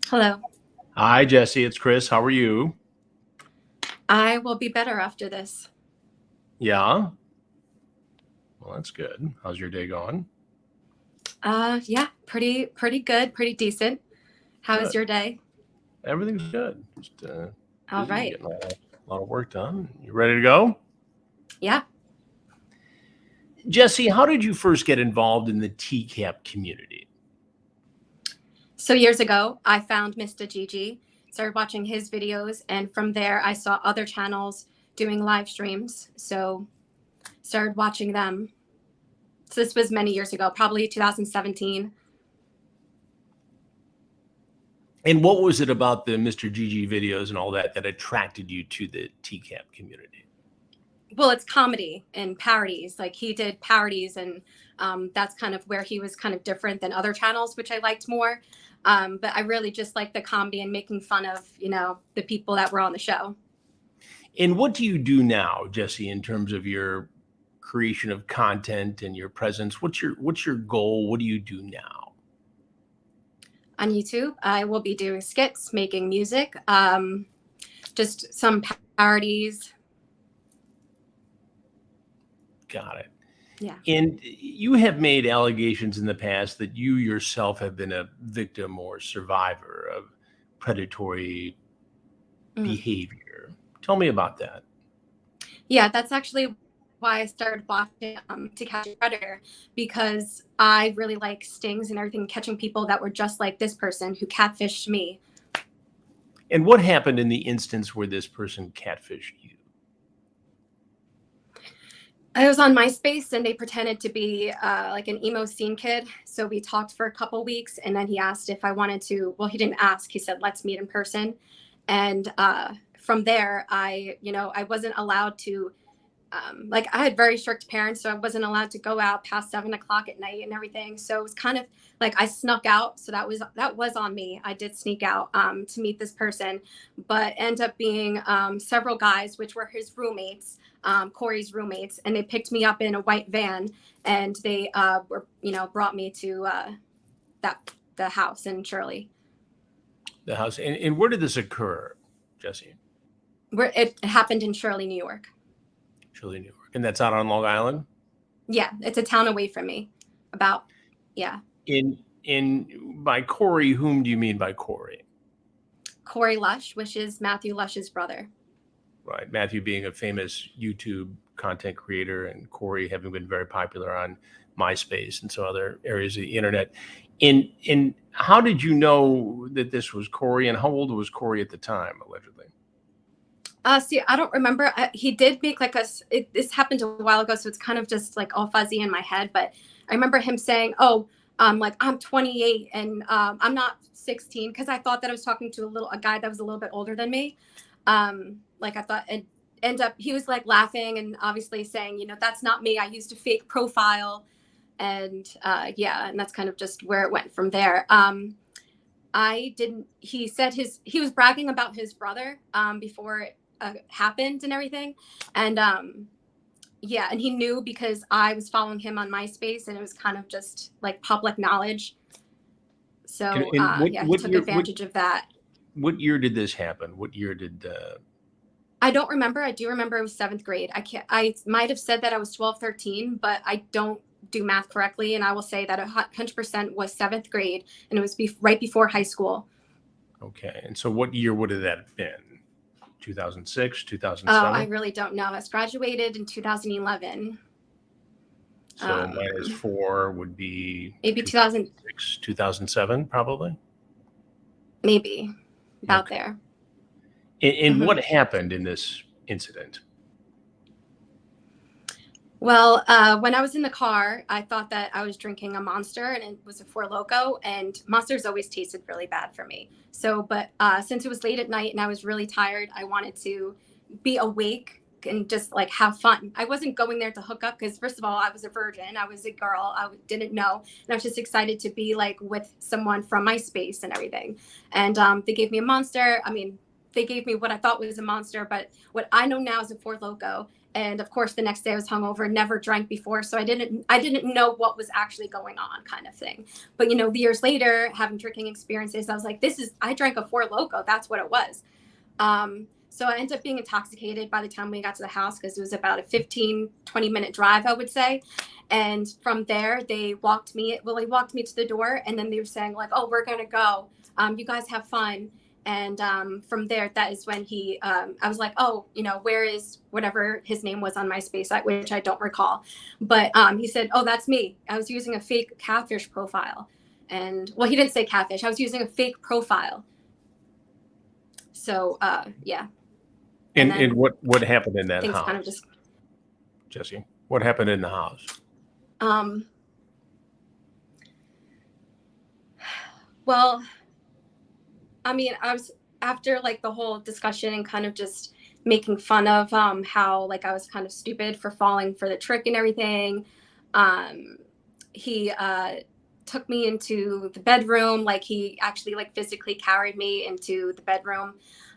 Hello. Hi, Jessi. It's Chris. How are you? I will be better after this. Yeah. Well, that's good. How's your day going? Yeah, pretty good, pretty decent. How is Good. your day? Everything's good. Just All busy, right. getting a lot of work done. You ready to go? Yeah. Jessi, how did you first get involved in the TCAP community? So years ago, I found Mr. Gigi, started watching his videos, and from there I saw other channels doing live streams. So started watching them. So this was many years ago, probably 2017. And what was it about the Mr. Gigi videos and all that that attracted you to the TCAP community? Well, it's comedy and parodies. Like he did parodies, and that's kind of where he was kind of different than other channels, which I liked more. But I really just like the comedy and making fun of, the people that were on the show. And what do you do now, Jessi, in terms of your creation of content and your presence? What's your goal? What do you do now? On YouTube, I will be doing skits, making music, just some parodies. Got it. Yeah. And you have made allegations in the past that you yourself have been a victim or survivor of predatory Mm. behavior. Tell me about that. Yeah, that's actually why I started watching To Catch a Predator, because I really like stings and everything, catching people that were just like this person who catfished me. And what happened in the instance where this person catfished you? I was on MySpace and they pretended to be like an emo scene kid. So we talked for a couple weeks and then he asked if I wanted to. Well, he didn't ask. He said, let's meet in person. And from there, I wasn't allowed to. Like I had very strict parents, so I wasn't allowed to go out past 7 o'clock at night and everything. So it was kind of like I snuck out. So that was on me. I did sneak out to meet this person, but end up being several guys, which were his roommates, Corey's roommates, and they picked me up in a white van, and they brought me to the house in Shirley, The house. And where did this occur, Jessi? where it happened in Shirley, New York. Chile, New York. And that's out on Long Island? Yeah, it's a town away from me. About yeah. In by Corey, whom do you mean by Corey? Corey Lush, which is Matthew Lush's brother. Right. Matthew being a famous YouTube content creator and Corey having been very popular on MySpace and so other areas of the internet. In how did you know that this was Corey and how old was Corey at the time, allegedly? See, I don't remember. He did make like this happened a while ago, so it's kind of just like all fuzzy in my head. But I remember him saying, "Oh, like I'm 28 and I'm not 16," because I thought that I was talking to a guy that was a little bit older than me. Like I thought, and end up he was like laughing and obviously saying, that's not me. I used a fake profile, and yeah, and that's kind of just where it went from there. I didn't. He said he was bragging about his brother before it happened and everything, and yeah, and he knew because I was following him on MySpace, and it was kind of just like public knowledge. So And yeah, he took advantage of that. what year did this happen? What year did I don't remember. I do remember it was seventh grade. I might have said that I was 12, 13, but I don't do math correctly. And I will say that 100% was seventh grade, and it was right before high school. okay. And so what year would have that been? 2006, Oh, I 2007? really don't know. I was graduated in 2011. So minus four would be Maybe 2000, 2006, 2007, probably. maybe about Okay. there. And Hmm. what happened in this incident? Well, when I was in the car, I thought that I was drinking a Monster, and it was a Four Loko, and Monsters always tasted really bad for me. So, but since it was late at night and I was really tired, I wanted to be awake and just like have fun. I wasn't going there to hook up because, first of all, I was a virgin. I was a girl. Didn't know, and I was just excited to be like with someone from MySpace and everything. And they gave me a Monster. I mean, they gave me what I thought was a Monster, but what I know now is a Four Loko. And of course, the next day I was hungover, never drank before. So I didn't know what was actually going on, kind of thing. But, you know, years later, having drinking experiences, I was like, I drank a Four Loko. That's what it was. So I ended up being intoxicated by the time we got to the house, because it was about a 15-20 minute drive, I would say. And from there, they walked me to the door, and then they were saying like, oh, we're going to go. You guys have fun. And from there, that is when I was like, oh, you know, where is whatever his name was on MySpace, which I don't recall. But he said, oh, that's me. I was using a fake catfish profile. And well, he didn't say catfish. I was using a fake profile. So, yeah. And what happened in that things house? kind of just, Jessi, what happened in the house? Well, I mean, I was, after like the whole discussion and kind of just making fun of how like I was kind of stupid for falling for the trick and everything. He took me into the bedroom. Like he actually like physically carried me into the bedroom.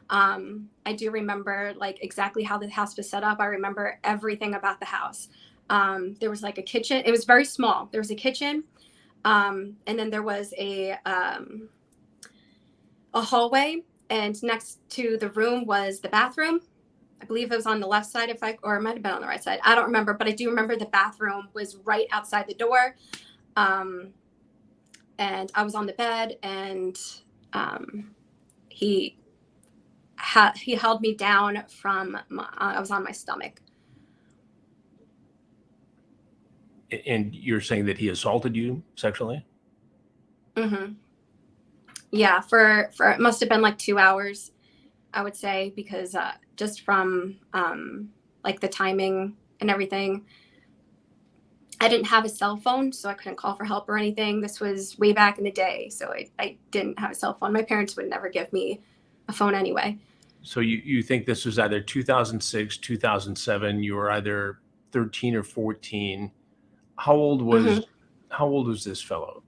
I do remember like exactly how the house was set up. I remember everything about the house. There was like a kitchen. It was very small. There was a kitchen. And then there was a hallway, and next to the room was the bathroom. I believe it was on the left side, or it might have been on the right side. I don't remember, but I do remember the bathroom was right outside the door. And I was on the bed, and he held me down from I was on my stomach. And you're saying that he assaulted you sexually? Mm-hmm. Yeah, for it must have been like 2 hours, I would say, because just from like the timing and everything. I didn't have a cell phone, so I couldn't call for help or anything. This was way back in the day, so I didn't have a cell phone. My parents would never give me a phone anyway. So you think this was either 2006, 2007? You were either 13 or 14. How old was this fellow?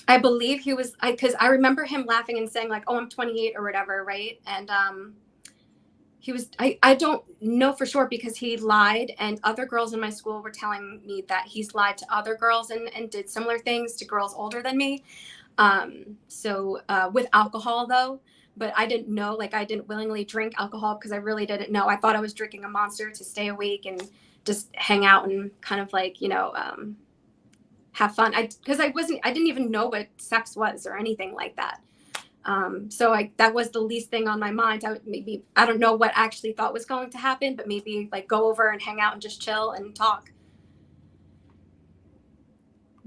I believe he was, because I remember him laughing and saying like, "Oh, I'm 28" or whatever, right? And he was, I don't know for sure, because he lied, and other girls in my school were telling me that he's lied to other girls and did similar things to girls older than me. So with alcohol though, but I didn't know, like I didn't willingly drink alcohol because I really didn't know. I thought I was drinking a Monster to stay awake and just hang out and kind of like, you know, have fun. Because I didn't even know what sex was or anything like that. So that was the least thing on my mind. I don't know what I actually thought was going to happen, but maybe like go over and hang out and just chill and talk.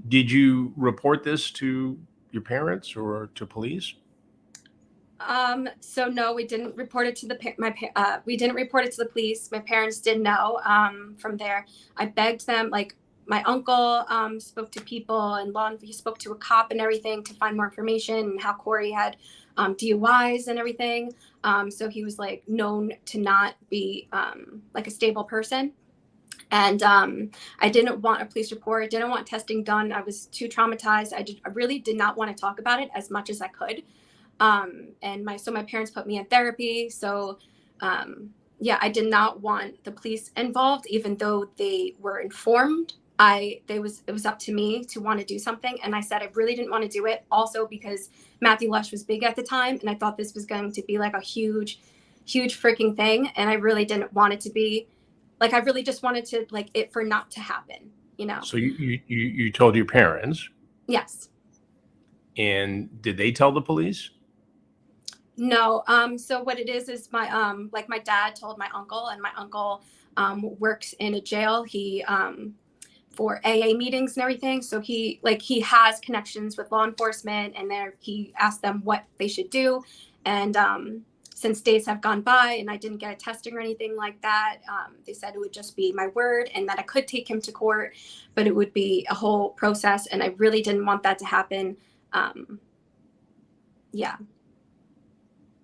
Did you report this to your parents or to police? So no, we didn't report it to we didn't report it to the police. My parents did know. From there, I begged them, like my uncle spoke to people, and he spoke to a cop and everything to find more information and how Corey had DUIs and everything. So he was like known to not be like a stable person. And I didn't want a police report. I didn't want testing done. I was too traumatized. I really did not want to talk about it as much as I could. And my parents put me in therapy. So yeah, I did not want the police involved, even though they were informed. It was up to me to want to do something. And I said I really didn't want to do it, also because Matthew Lush was big at the time, and I thought this was going to be like a huge freaking thing. And I really didn't want it to be. Like, I really just wanted to, like, it for not to happen, you know? So you told your parents? Yes. And did they tell the police? No. So what it is my, like my dad told my uncle, and my uncle works in a jail. He, for AA meetings and everything. So he has connections with law enforcement, and he asked them what they should do. And, since days have gone by and I didn't get a testing or anything like that, they said it would just be my word, and that I could take him to court, but it would be a whole process. And I really didn't want that to happen. Yeah.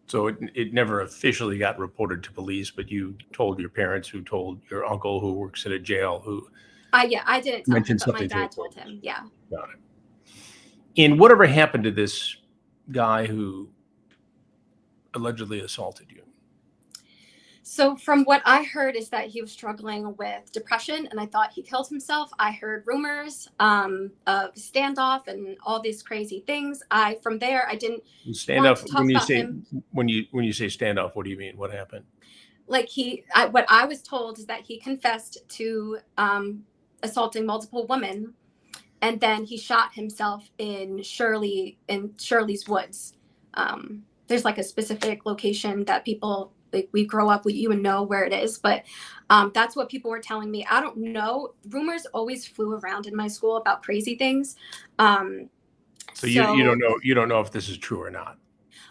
So it never officially got reported to police, but you told your parents, who told your uncle, who works at a jail, who yeah, I didn't tell him, but my dad told him. Yeah. Got it. And whatever happened to this guy who allegedly assaulted you? So from what I heard is that he was struggling with depression, and I thought he killed himself. I heard rumors of standoff and all these crazy things. From there, I didn't want Standoff. to talk about him. When you say standoff, what do you mean? What happened? Like what I was told is that he confessed to assaulting multiple women, and then he shot himself in Shirley's woods. There's like a specific location that people, like, we grow up with, you and know where it is, but that's what people were telling me. I don't know. Rumors always flew around in my school about crazy things. So you don't know if this is true or not.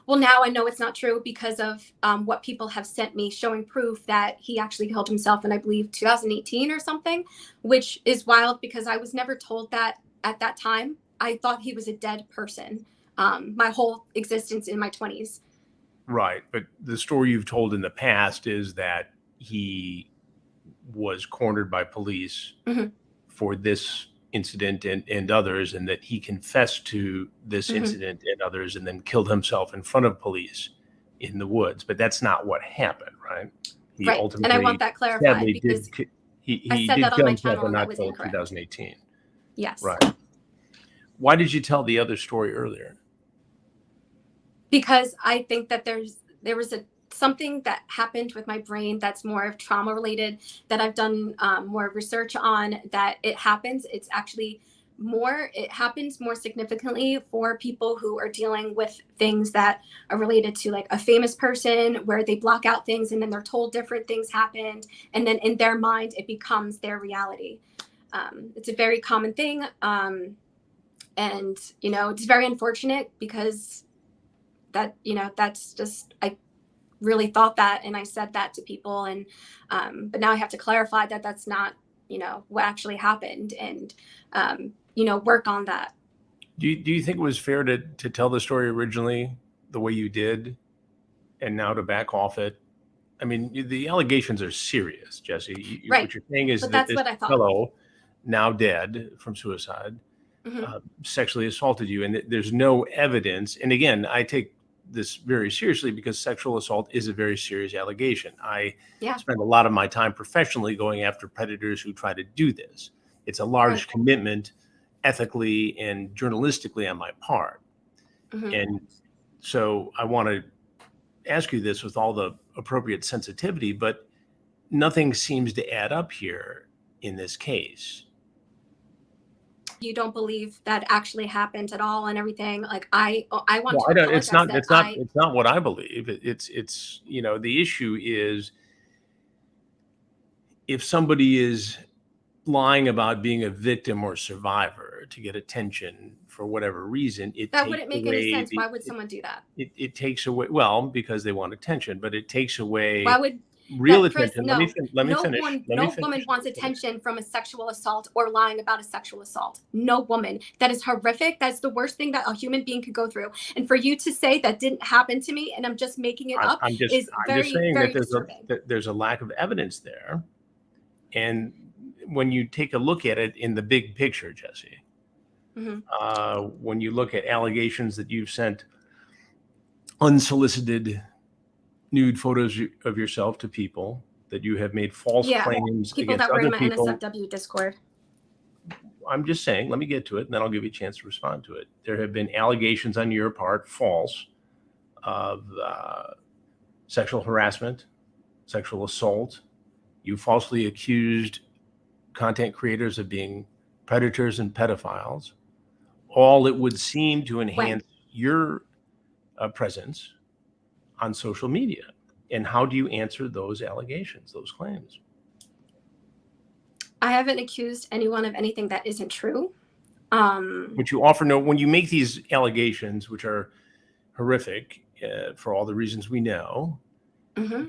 Well, now I know it's not true because of what people have sent me showing proof that he actually killed himself in, I believe, 2018 or something, which is wild because I was never told that at that time. I thought he was a dead person my whole existence in my 20s. Right. But the story you've told in the past is that he was cornered by police for this incident and others, and that he confessed to this incident and others and then killed himself in front of police in the woods. But that's not what happened, right? He right. And I want that clarified because he said did that on kill my himself channel and and that not was till incorrect. 2018. Yes. Right. Why did you tell the other story earlier? Because I think that there was something that happened with my brain that's more of trauma related, that I've done more research on, that it happens. It's actually it happens more significantly for people who are dealing with things that are related to like a famous person, where they block out things and then they're told different things happened. And then in their mind, it becomes their reality. It's a very common thing. And, it's very unfortunate because that's just, I really thought that, and I said that to people, and but now I have to clarify that that's not what actually happened, and work on that. Do you think it was fair to tell the story originally the way you did, and now to back off it? I mean, the allegations are serious, Jessi. Right. What you're saying is But that that's this what I thought. fellow, now dead from suicide, sexually assaulted you, and there's no evidence. And again, I take this very seriously because sexual assault is a very serious allegation. I spend a lot of my time professionally going after predators who try to do this. It's a large commitment ethically and journalistically on my part. And so I want to ask you this with all the appropriate sensitivity, but nothing seems to add up here in this case. You don't believe that actually happened at all and everything. Like I want to apologize. It's not what I believe. It's the issue is if somebody is lying about being a victim or survivor to get attention for whatever reason, that wouldn't make any sense. Why would someone do that? It takes away, well, because they want attention, but it takes away why would real Chris, attention. no, Let me no finish. woman wants attention from a sexual assault or lying about a sexual assault. No woman. That is horrific. That's the worst thing that a human being could go through. And for you to say that didn't happen to me and I'm just making it up I'm just saying very that there's a lack of evidence there. And when you take a look at it in the big picture, Jessi, when you look at allegations that you've sent unsolicited nude photos of yourself to people, that you have made false claims people against that were other in my people. NSFW Discord. I'm just saying, let me get to it, and then I'll give you a chance to respond to it. There have been allegations on your part, false, of sexual harassment, sexual assault. You falsely accused content creators of being predators and pedophiles. All it would seem to enhance your presence on social media. And how do you answer those allegations, those claims? I haven't accused anyone of anything that isn't true. But you offer when you make these allegations, which are horrific for all the reasons we know,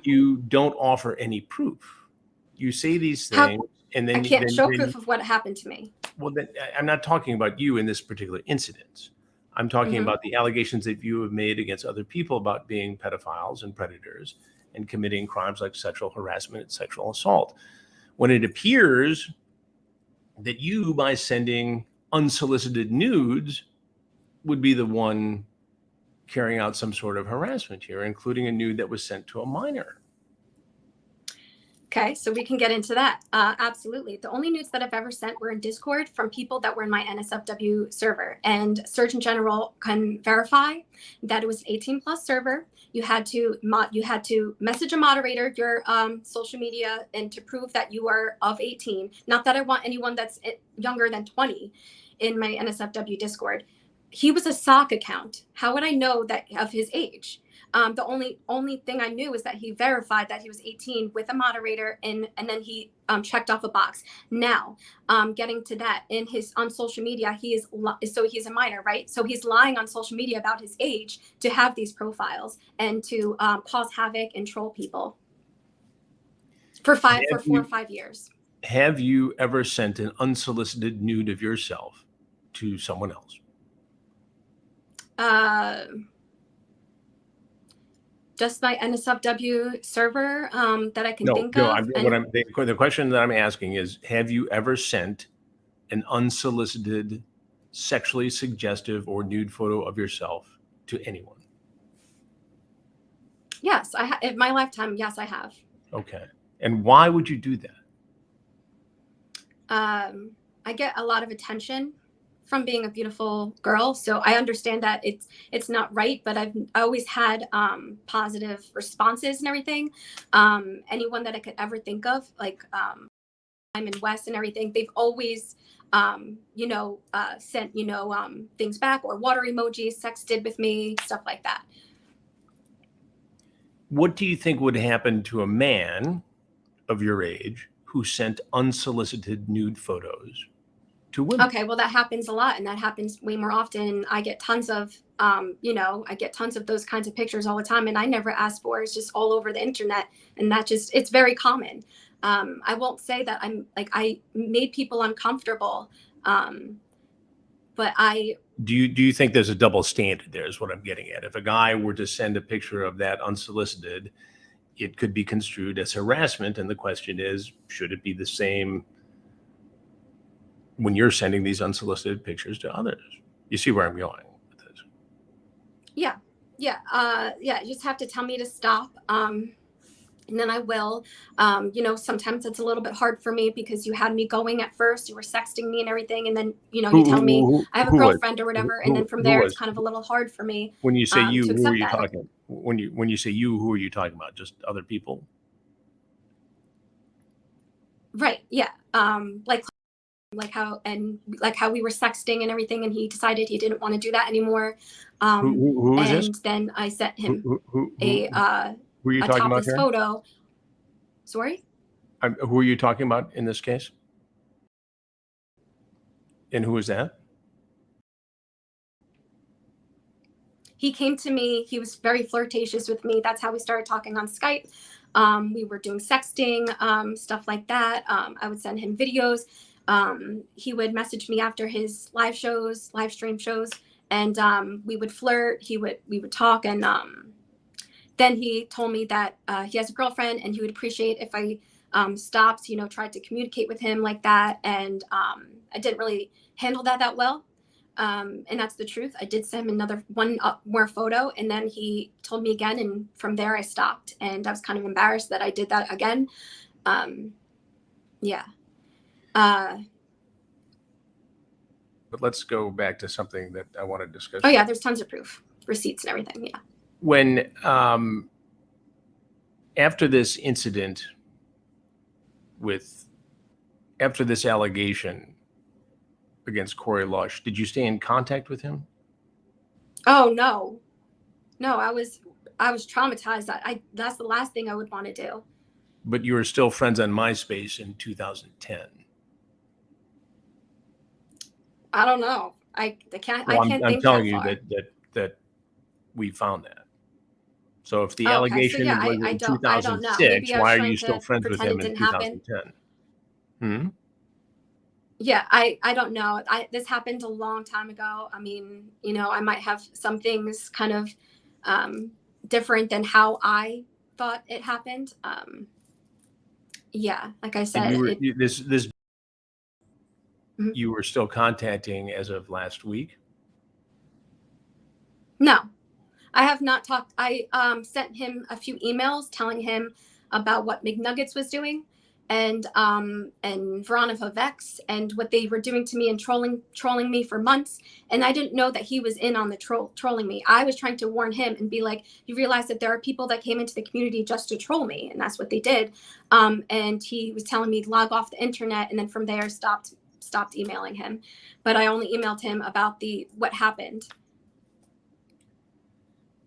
you don't offer any proof. You say these things, and then I can't show proof of what happened to me. Well, then, I'm not talking about you in this particular incident. I'm talking about the allegations that you have made against other people about being pedophiles and predators and committing crimes like sexual harassment and sexual assault. When it appears that you, by sending unsolicited nudes, would be the one carrying out some sort of harassment here, including a nude that was sent to a minor. Okay, so we can get into that. Absolutely. The only nudes that I've ever sent were in Discord from people that were in my NSFW server. And Surgeon General can verify that it was an 18 plus server. You had to message a moderator your social media and to prove that you are of 18. Not that I want anyone that's younger than 20 in my NSFW Discord. He was a sock account. How would I know that of his age? The only thing I knew was that he verified that he was 18 with a moderator, and then he checked off a box. Now, getting to that, on social media, he's a minor, right? So he's lying on social media about his age to have these profiles and to cause havoc and troll people for 4 or 5 years. Have you ever sent an unsolicited nude of yourself to someone else? Just my NSFW server that I can think of. The question that I'm asking is, have you ever sent an unsolicited, sexually suggestive or nude photo of yourself to anyone? Yes, in my lifetime, yes, I have. Okay. And why would you do that? I get a lot of attention from being a beautiful girl, so I understand that it's not right, but I always had positive responses and everything. Anyone that I could ever think of, like I'm in West and everything, they've always sent things back, or water emojis, sexted with me, stuff like that. What do you think would happen to a man of your age who sent unsolicited nude photos to women? Okay, well, that happens a lot, and that happens way more often. I get tons of those kinds of pictures all the time, and I never asked for it. It's just all over the internet, and it's very common. I won't say that I made people uncomfortable, but do you think there's a double standard there is what I'm getting at? If a guy were to send a picture of that unsolicited, it could be construed as harassment, and the question is, should it be the same when you're sending these unsolicited pictures to others? You see where I'm going with this? Yeah. You just have to tell me to stop, and then I will. Sometimes it's a little bit hard for me because you had me going at first. You were sexting me and everything, and then you tell me I have a girlfriend or whatever, and then from there it's kind of a little hard for me. When you say you, to who are accept you that. talking? When you say you, who are you talking about? Just other people? Right. Yeah. Like how we were sexting and everything, and he decided he didn't want to do that anymore. Who is this? And then I sent him Who are you a talking about topless here? photo. Sorry? Who are you talking about in this case? And who is that? He came to me. He was very flirtatious with me. That's how we started talking on Skype. We were doing sexting, stuff like that. I would send him videos. He would message me after his live stream shows, and we would flirt. We would talk, and then he told me that he has a girlfriend, and he would appreciate if I stopped, tried to communicate with him like that. And I didn't really handle that well. And that's the truth. I did send him one more photo, and then he told me again, and from there I stopped, and I was kind of embarrassed that I did that again. Yeah. But let's go back to something that I want to discuss. Oh yeah, there's tons of proof, receipts and everything. Yeah. When after this incident, after this allegation against Corey Lush, did you stay in contact with him? Oh no, I was traumatized. That's the last thing I would want to do. But you were still friends on MySpace in 2010. I don't know. I can't. Well, I can't. I'm think telling that you far. that we found that. So if the Okay, allegation so yeah, was in 2006, why are you still friends with him in 2010? Yeah, I don't know. This happened a long time ago. I mean, I might have some things kind of different than how I thought it happened. Yeah, like I said, you were still contacting as of last week? No, I have not talked. I sent him a few emails telling him about what McNuggets was doing, and Veronica Vex, and what they were doing to me and trolling me for months. And I didn't know that he was in on the trolling me. I was trying to warn him and be like, you realize that there are people that came into the community just to troll me, and that's what they did. And he was telling me to log off the internet, and then from there stopped emailing him. But I only emailed him about what happened.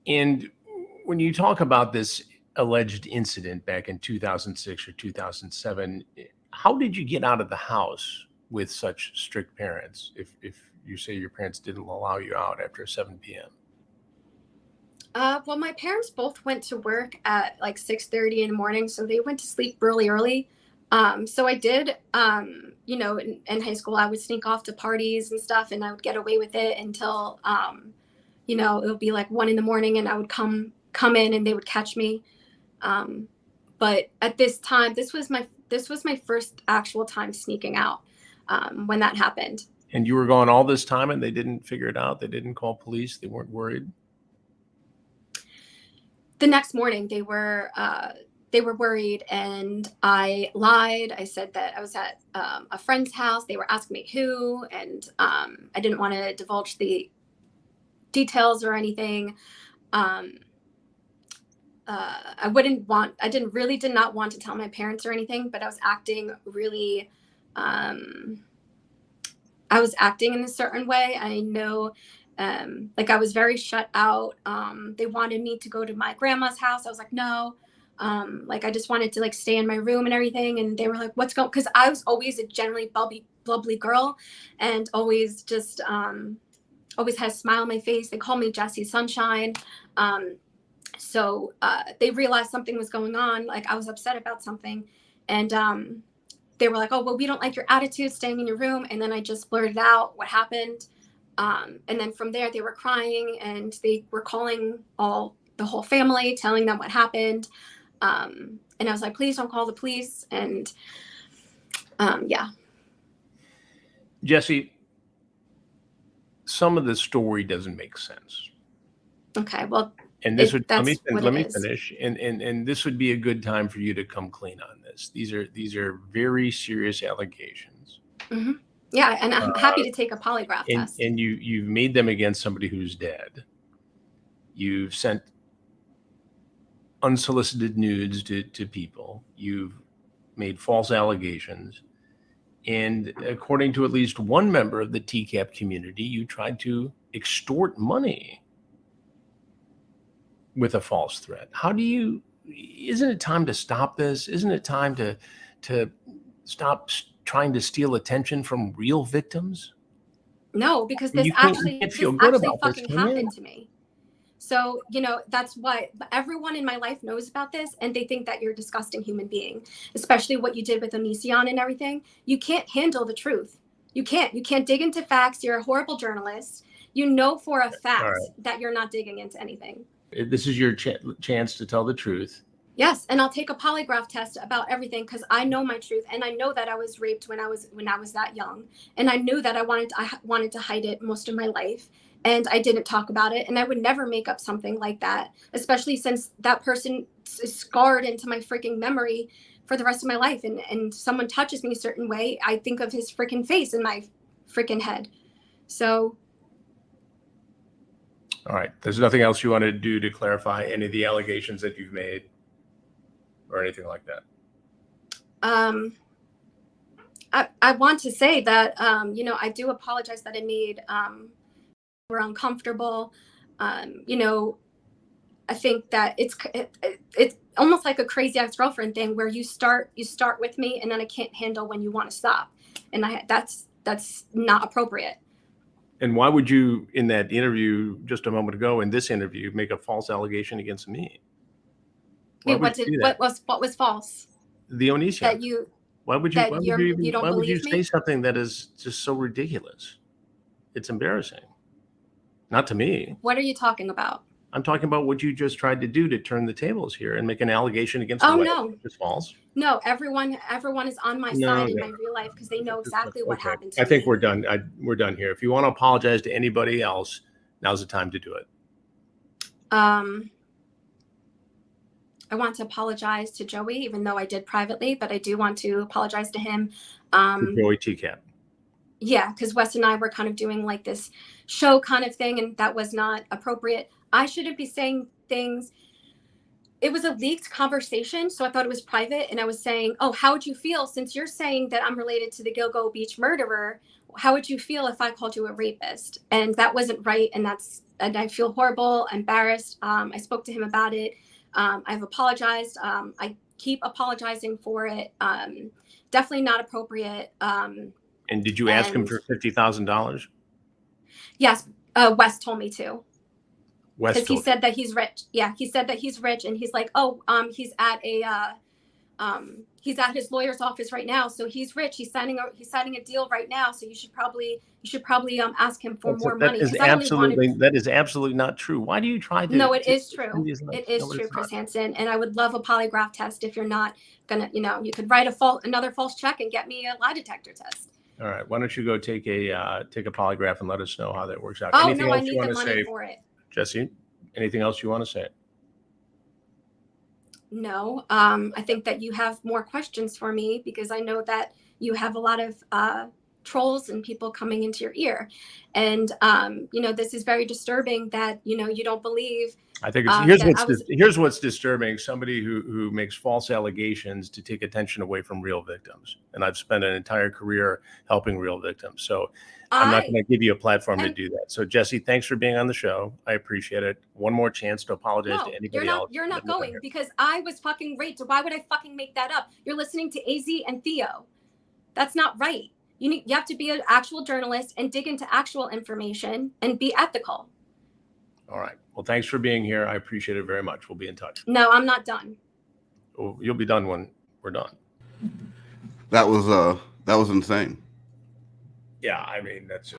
And when you talk about this alleged incident back in 2006 or 2007, how did you get out of the house with such strict parents if you say your parents didn't allow you out after 7 p.m.? Well, my parents both went to work at like 6:30 in the morning, so they went to sleep really early. So I did, in high school, I would sneak off to parties and stuff, and I would get away with it until, it would be like 1 a.m, and I would come in and they would catch me. But at this time, this was my first actual time sneaking out, when that happened. And you were gone all this time and they didn't figure it out? They didn't call police? They weren't worried? The next morning they were worried, and I lied. I said that I was at a friend's house. They were asking me who, and I didn't want to divulge the details or anything. I did not want to tell my parents or anything, but I was acting really, I was acting in a certain way. I know, like I was very shut out. They wanted me to go to my grandma's house. I was like, no. Like I just wanted to like stay in my room and everything. And they were like, what's going, cause I was always a generally bubbly girl, and always just, always had a smile on my face. They called me Jessi Sunshine. So they realized something was going on. Like I was upset about something, and they were like, oh, well, we don't like your attitude staying in your room. And then I just blurted out what happened. And then from there they were crying, and they were calling the whole family, telling them what happened. And I was like, please don't call the police. And yeah. Jessi, some of the story doesn't make sense. Okay, well, and this would let me finish. And this would be a good time for you to come clean on this. These are very serious allegations. Mm-hmm. Yeah, and I'm happy to take a polygraph test. And you've made them against somebody who's dead. You've sent unsolicited nudes to people. You've made false allegations. And according to at least one member of the TCAP community, you tried to extort money with a false threat. Isn't it time to stop this? Isn't it time to stop trying to steal attention from real victims? No, because this actually fucking happened to me. So, that's what everyone in my life knows about this, and they think that you're a disgusting human being, especially what you did with Onision and everything. You can't handle the truth. You can't dig into facts. You're a horrible journalist. You know for a fact that you're not digging into anything. This is your chance to tell the truth. Yes, and I'll take a polygraph test about everything, because I know my truth, and I know that I was raped when I was that young, and I knew that I wanted to hide it most of my life, and I didn't talk about it, and I would never make up something like that, especially since that person is scarred into my freaking memory for the rest of my life, and someone touches me a certain way, I think of his freaking face in my freaking head. So. All right. There's nothing else you want to do to clarify any of the allegations that you've made or anything like that? I want to say that, I do apologize that it made, we're uncomfortable. I think that it's almost like a crazy ex-girlfriend thing where you start with me, and then I can't handle when you want to stop. And that's not appropriate. And why would you, in that interview just a moment ago, in this interview, make a false allegation against me? What was false? The Onision. That you. Why would you say me? something that is just so ridiculous? It's embarrassing. Not to me. What are you talking about? I'm talking about what you just tried to do to turn the tables here and make an allegation against me. No, it's false. No, everyone is on my side in my real life, because they know exactly what happened to me. I think we're done. We're done here. If you want to apologize to anybody else, now's the time to do it. I want to apologize to Joey, even though I did privately, but I do want to apologize to him. Joey TCAP. Yeah, because Wes and I were kind of doing like this show kind of thing, and that was not appropriate. I shouldn't be saying things. It was a leaked conversation, so I thought it was private. And I was saying, oh, how would you feel since you're saying that I'm related to the Gilgo Beach murderer? How would you feel if I called you a rapist? And that wasn't right. And I feel horrible, embarrassed. I spoke to him about it. I've apologized. I keep apologizing for it. Definitely not appropriate. And did you ask him for $50,000? Yes, Wes told me to. Because he said that he's rich. Yeah, he said that he's rich, and he's like, oh, he's at his lawyer's office right now, so he's rich. He's signing a deal right now, so you should probably ask him for more money. That is absolutely not true. Why do you try to? No, it is true. It is true, Chris Hansen, and I would love a polygraph test. If you're not gonna, you could write another false check and get me a lie detector test. All right, why don't you go take a polygraph and let us know how that works out? Oh, Anything no, else I need the money for it. Jessi, anything else you want to say? No, I think that you have more questions for me, because I know that you have a lot of trolls and people coming into your ear. And, this is very disturbing that, you don't believe. I think here's what's disturbing. Somebody who makes false allegations to take attention away from real victims. And I've spent an entire career helping real victims. So I'm not going to give you a platform to do that. So Jessi, thanks for being on the show. I appreciate it. One more chance to apologize to anybody else. You're not going, because I was fucking raped. Why would I fucking make that up? You're listening to AZ and Theo. That's not right. You have to be an actual journalist and dig into actual information and be ethical. All right. Well, thanks for being here. I appreciate it very much. We'll be in touch. No, I'm not done. Oh, you'll be done when we're done. That was insane. Yeah, I mean, that's